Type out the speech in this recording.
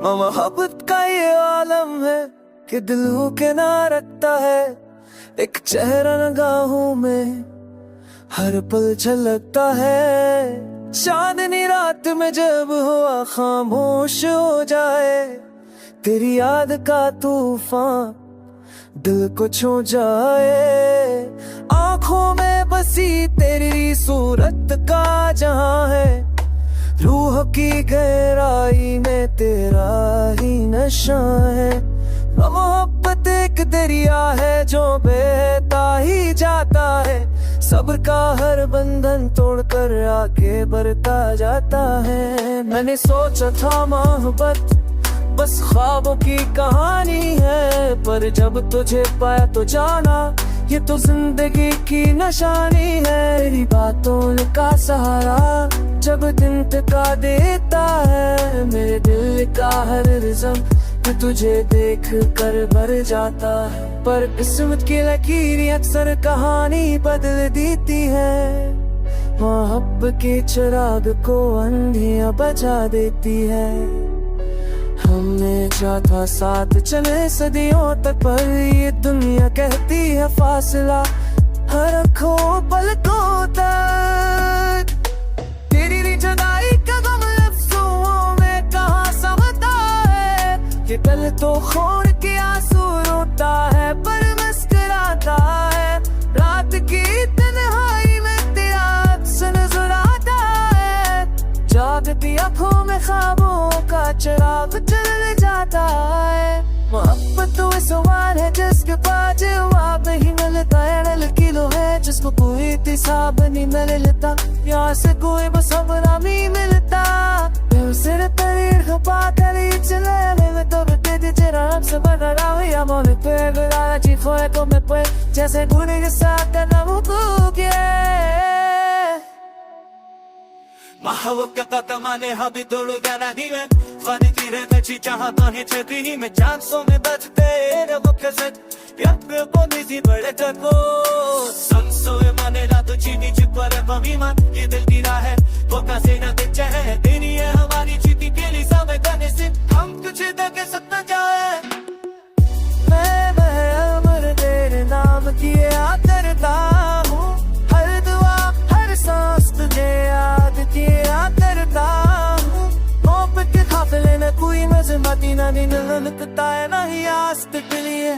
मोहब्बत का ये आलम है कि दिलों के ना रखता है। एक चेहरा निगाहों में हर पल झलकता है। चांदनी रात में जब हुआ खामोश हो जाए, तेरी याद का तूफान दिल को छू जाए। आंखों में बसी तेरी सूरत का जहां है, रूह की गहराई में तेरा ही नशा है। मोहब्बत एक दरिया है जो बहता ही जाता है, सब्र का हर बंधन तोड़कर आगे बढ़ता जाता है। मैंने सोचा था मोहब्बत बस ख्वाबों की कहानी है, पर जब तुझे पाया तो जाना ये तो जिंदगी की निशानी है। तेरी बातों का सहारा जब दिन टका देता है, मेरे दिल का हर रिज़म तुझे देख कर भर जाता है। पर किस्मत की लकीर अक्सर कहानी बदल देती है, मोहब्बत के चिराग को अंधियां बजा देती है। हमने चाहा साथ चले सदियों तक, पर ये दुनिया कहती है फासला हर आँखों पलकों तक। तेरी जुदाई का गम लफ्ज़ों में कहाँ समझता है, ये दिल तो खून के आंसू रोता है पर मुस्कुराता है। रात की तन्हाई में तेरा अक्स नजर आता है, जागती आँखों में ख्वाबों का चिराग जल जाता है। मोहब्बत तो सवाल है जिसके पास जवाब नहीं मिलता है, दिल किलो है जिसको कोई हिसाब नहीं मिलता। यहाँ से कोई बस हमरा नहीं मिलता, सिर तरीर खपा करी चले में तो बेटे तेरा रब से बना रहा हूँ। या मोने पे गुलाला जी खोए तो मैं पे जैसे गुने के साथ करना मुझको क्या। Mahawak ka tamane habi dolu gana hiwe Fani tire me chi chahata hai chhati hi me chansons mein bajte re wo kaset Pyat pe boni si bade tako Sansoe mane raat chini chip par pamiman Ye dil gira hai wo kaise na decha hai Teri hai hamari chiti ke liye samay gane se Hum tujhe dake sakna chahe मैं अमर तेरे नाम की याद करता हूँ, हर दुआ हर सांस तुझे याद किया करता हूँ। मोहब्बत के काफिले में कोई मज़हब ना लगता है, ना ही आस तक लिए